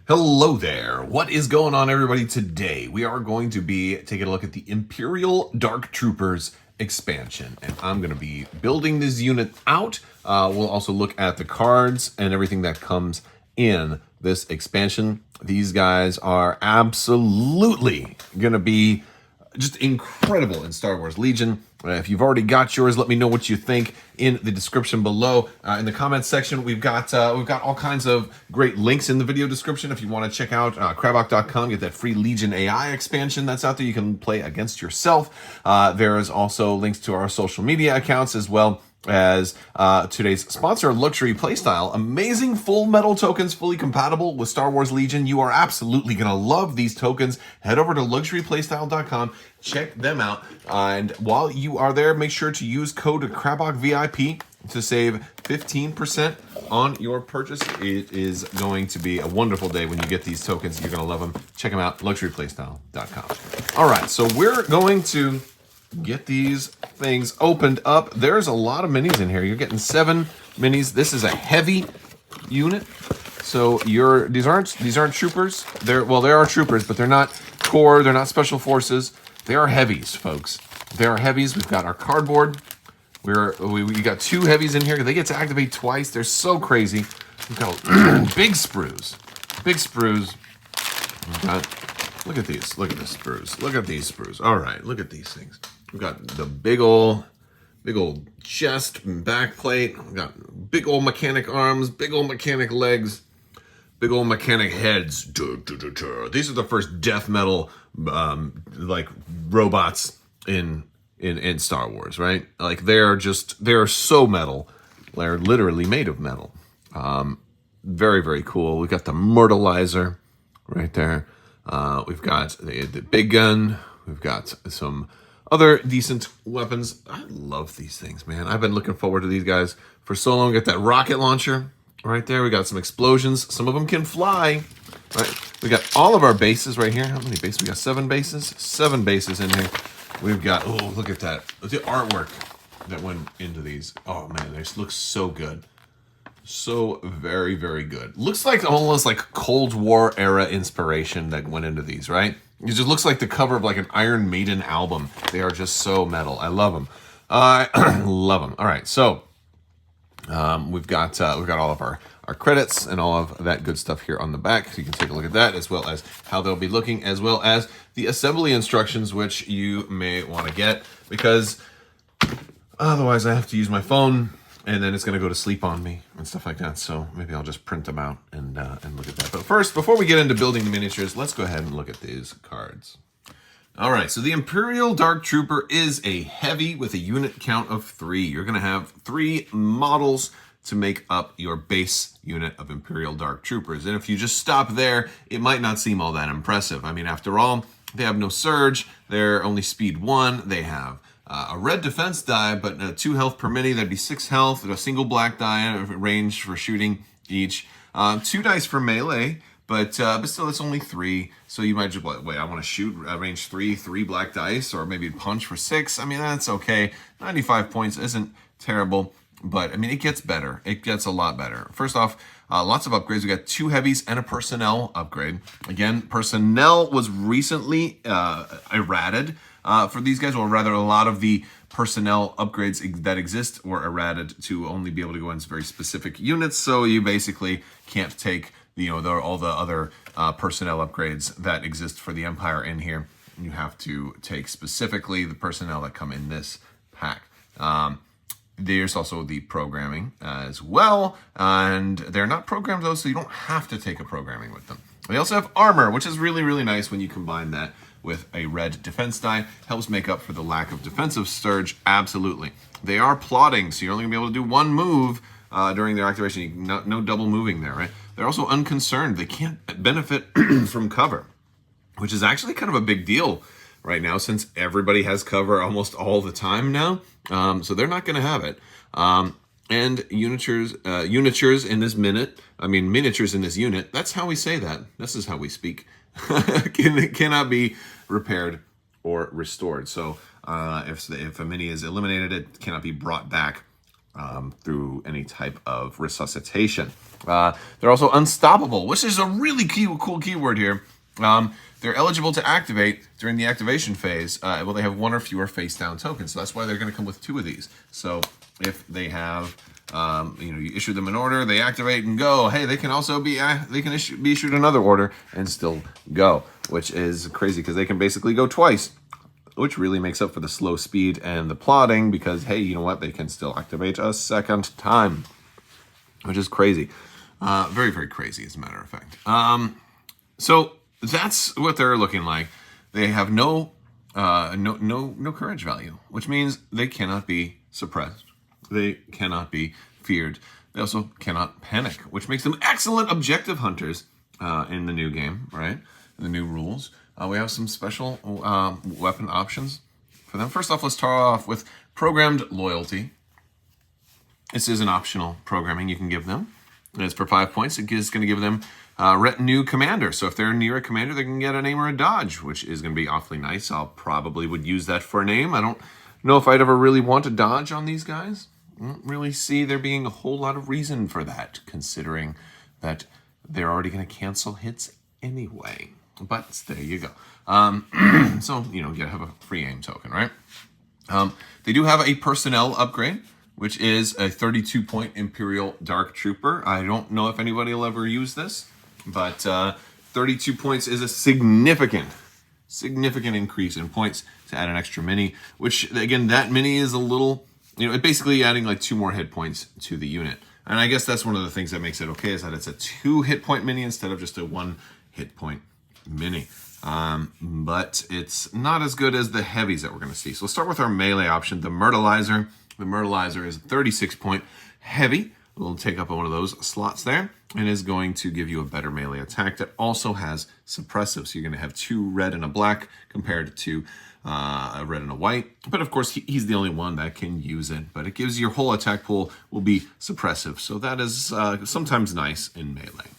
Hello there. What is going on, everybody? Today we are going to be taking a look at the Imperial Dark Troopers expansion, and I'm going to be building this unit out. We'll also look at the cards and everything that comes in this expansion. These guys are absolutely going to be just incredible in Star Wars Legion. If you've already got yours, let me know what you think in the description below. In the comments section, we've got all kinds of great links in the video description. If you want to check out Crabbok.com, get that free Legion AI expansion that's out there. You can play against yourself. There is also links to our social media accounts as well as today's sponsor, Luxury Playstyle. Amazing full metal tokens, fully compatible with Star Wars Legion. You are absolutely going to love these tokens. Head over to luxuryplaystyle.com, check them out, and while you are there, make sure to use code CrabbokVIP to save 15% on your purchase. It is going to be a wonderful day when you get these tokens. You're going to love them. Check them out, luxuryplaystyle.com. All right, so we're going to get these things opened up. There's a lot of minis in here. You're getting 7 minis. This is a heavy unit. So these aren't troopers. They are troopers, but they're not core, they're not special forces. They are heavies, folks. They are heavies. We've got our cardboard. We got 2 heavies in here. They get to activate twice. They're so crazy. We've got big sprues. Big sprues. We've got, look at these. Look at the sprues. Look at these sprues. All right, look at these things. We've got the big old chest and back plate. We've got big old mechanic arms, big old mechanic legs, big old mechanic heads. These are the first death metal like robots in Star Wars, right? Like they're so metal. They're literally made of metal. Very, very cool. We've got the Myrtleizer right there. We've got the big gun. We've got some other decent weapons. I love these things, man. I've been looking forward to these guys for so long. Got that rocket launcher right there. We got some explosions. Some of them can fly. Right. We got all of our bases right here. How many bases? We got 7 bases. 7 bases in here. We've got, oh, look at that. The artwork that went into these. Oh, man, this looks so good. So very, very good. Looks like almost like Cold War era inspiration that went into these, right? It just looks like the cover of like an Iron Maiden album. They are just so metal. I love them. I love them. All right, so we've got all of our credits and all of that good stuff here on the back. So you can take a look at that, as well as how they'll be looking, as well as the assembly instructions, which you may want to get, because otherwise I have to use my phone and then it's going to go to sleep on me and stuff like that. So maybe I'll just print them out and look at that. But first, before we get into building the miniatures, let's go ahead and look at these cards. All right, so the Imperial Dark Trooper is a heavy with a unit count of 3. You're going to have 3 models to make up your base unit of Imperial Dark Troopers. And if you just stop there, it might not seem all that impressive. I mean, after all, they have no surge. They're only speed 1. They have a red defense die, but 2 health per mini. That'd be 6 health. A single black die, range for shooting each. 2 dice for melee, but still, it's only 3. So you might just, wait, I want to shoot range 3 black dice, or maybe punch for 6. I mean, that's okay. 95 points isn't terrible, but I mean, it gets better. It gets a lot better. First off, lots of upgrades. We got 2 heavies and a personnel upgrade. Again, personnel was recently errated for these guys, or rather, a lot of the personnel upgrades that exist were errated to only be able to go into very specific units. So you basically can't take all the other personnel upgrades that exist for the Empire in here. You have to take specifically the personnel that come in this pack. There's also the programming as well, and they're not programmed though, so you don't have to take a programming with them. They also have armor, which is really, really nice when you combine that with a red defense die. Helps make up for the lack of defensive surge, absolutely. They are plotting, so you're only going to be able to do 1 move during their activation. No double moving there, right? They're also unconcerned. They can't benefit from cover, which is actually kind of a big deal right now, since everybody has cover almost all the time now. So they're not going to have it. And unitures in this miniatures in this unit, that's how we say that. This is how we speak. Cannot be repaired or restored. So if a mini is eliminated, it cannot be brought back through any type of resuscitation. They're also unstoppable, which is a really cool keyword here. They're eligible to activate during the activation phase. Well, they have one or fewer face-down tokens, so that's why they're going to come with 2 of these. So if they have, you issue them an order, they activate and go. Hey, they can also be be issued another order and still go, which is crazy because they can basically go twice, which really makes up for the slow speed and the plotting because, hey, you know what? They can still activate a second time, which is crazy. Very, very crazy, as a matter of fact. So that's what they're looking like. They have no courage value, which means they cannot be suppressed. They cannot be feared. They also cannot panic, which makes them excellent objective hunters in the new game, right? The new rules. We have some special weapon options for them. First off, let's start off with programmed loyalty. This is an optional programming you can give them. And it's for 5 points. It is going to give them retinue commander. So if they're near a commander, they can get a name or a dodge, which is going to be awfully nice. I'll probably would use that for a name. I don't know if I'd ever really want a dodge on these guys. I don't really see there being a whole lot of reason for that, considering that they're already going to cancel hits anyway. But there you go. So, you have a free aim token, right? They do have a personnel upgrade, which is a 32-point Imperial Dark Trooper. I don't know if anybody will ever use this, but 32 points is a significant increase in points to add an extra mini, which, again, that mini is a little, basically adding like 2 more hit points to the unit. And I guess that's one of the things that makes it okay, is that it's a 2 hit point mini instead of just a 1 hit point mini. But it's not as good as the heavies that we're going to see. So let's start with our melee option, the Myrtleizer. The Myrtleizer is a 36-point heavy. We'll take up one of those slots there and is going to give you a better melee attack that also has suppressive. So you're going to have 2 red and a black compared to a red and a white. But of course, he's the only one that can use it. But it gives your whole attack pool will be suppressive. So that is sometimes nice in melee.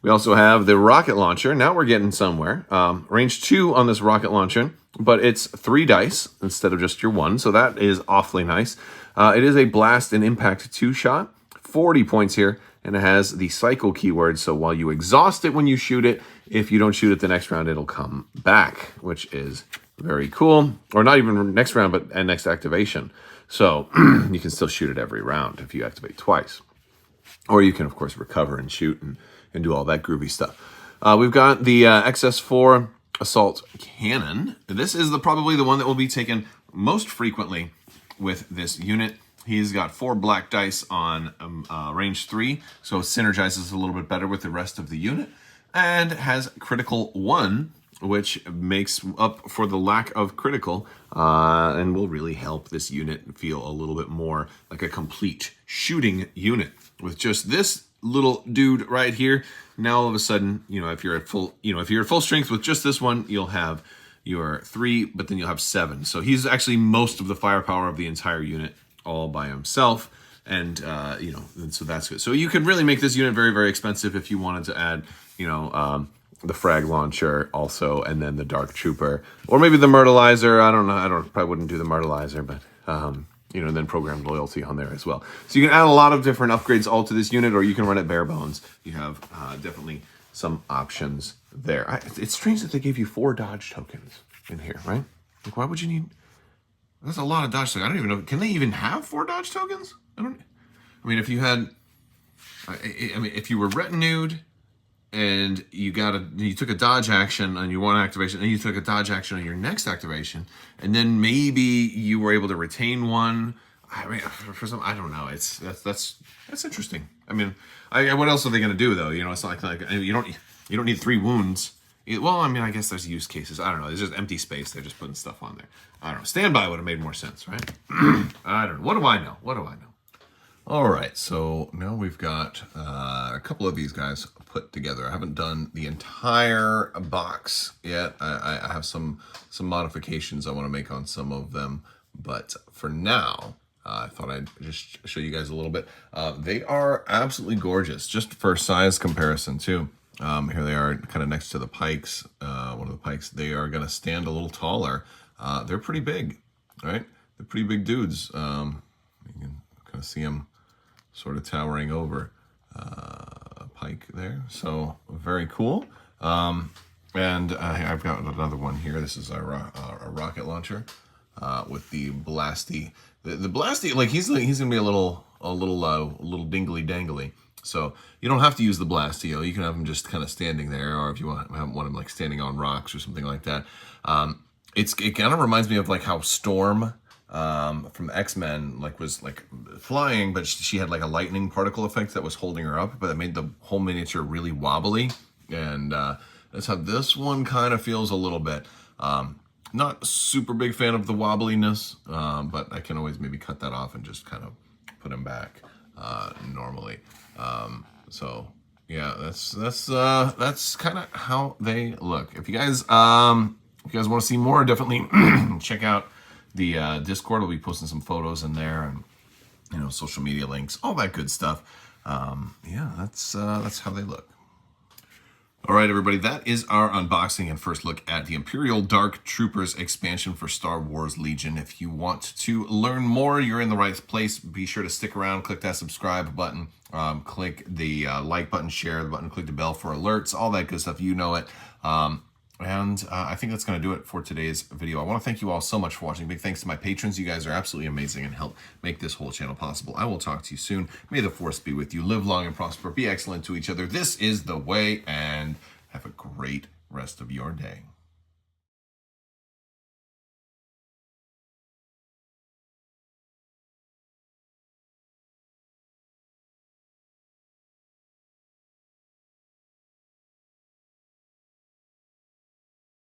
We also have the rocket launcher. Now we're getting somewhere. Range 2 on this rocket launcher, but it's 3 dice instead of just your 1. So that is awfully nice. It is a blast and impact 2-shot. 40 points here, and it has the cycle keyword. So while you exhaust it when you shoot it, if you don't shoot it the next round, it'll come back, which is very cool. Or not even next round, but at next activation. So you can still shoot it every round if you activate twice. Or you can, of course, recover and shoot and do all that groovy stuff. We've got the XS4 Assault Cannon. This is probably the one that will be taken most frequently with this unit. He's got 4 black dice on range 3, so synergizes a little bit better with the rest of the unit, and has critical 1, which makes up for the lack of critical, and will really help this unit feel a little bit more like a complete shooting unit. With just this little dude right here, now all of a sudden, if you're at full strength with just this one, you'll have your 3, but then you'll have 7. So he's actually most of the firepower of the entire unit all by himself, and and so that's good. So you can really make this unit very, very expensive if you wanted to add, the frag launcher also, and then the Dark Trooper, or maybe the Myrtleizer. I don't know. Probably wouldn't do the Myrtleizer, but and then programmed loyalty on there as well. So you can add a lot of different upgrades all to this unit, or you can run it bare bones. You have definitely some options there. It's strange that they gave you 4 dodge tokens in here, right? Like, why would you need? That's a lot of dodge tokens. I don't even know. Can they even have 4 dodge tokens? If you had, if you were retinued and you took a dodge action on your 1 activation, and you took a dodge action on your next activation, and then maybe you were able to retain 1. For some, I don't know. That's interesting. What else are they going to do though? It's not like you don't need 3 wounds. Well, I guess there's use cases. I don't know. There's just empty space. They're just putting stuff on there. I don't know. Standby would have made more sense, right? I don't know. What do I know? All right, so now we've got a couple of these guys put together. I haven't done the entire box yet. I have some modifications I want to make on some of them, but for now, I thought I'd just show you guys a little bit. They are absolutely gorgeous, just for size comparison too. Here they are kind of next to the pikes, one of the pikes. They are going to stand a little taller. They're pretty big, right? They're pretty big dudes. You can kind kind of see him sort of towering over Pike there. So very cool. And I've got another one here. This is a rocket launcher with the Blasty. The Blasty, like he's gonna be a little dingly dangly. So you don't have to use the Blastio. You can have him just kind of standing there, or if you want him like standing on rocks or something like that. It kind of reminds me of like how Storm from X-Men was flying, but she had like a lightning particle effect that was holding her up, but it made the whole miniature really wobbly. And that's how this one kind of feels a little bit. Not super big fan of the wobbliness, but I can always maybe cut that off and just kind of put him back normally. So yeah, that's kind of how they look. If you guys want to see more, definitely check out the Discord. We'll be posting some photos in there, and social media links, all that good stuff. Yeah, that's how they look. All right, everybody, that is our unboxing and first look at the Imperial Dark Troopers expansion for Star Wars Legion. If you want to learn more, you're in the right place. Be sure to stick around, click that subscribe button, click the like button, share the button, click the bell for alerts, all that good stuff. You know it. And I think that's going to do it for today's video. I want to thank you all so much for watching. Big thanks to my patrons. You guys are absolutely amazing and help make this whole channel possible. I will talk to you soon. May the Force be with you. Live long and prosper. Be excellent to each other. This is the way, and have a great rest of your day.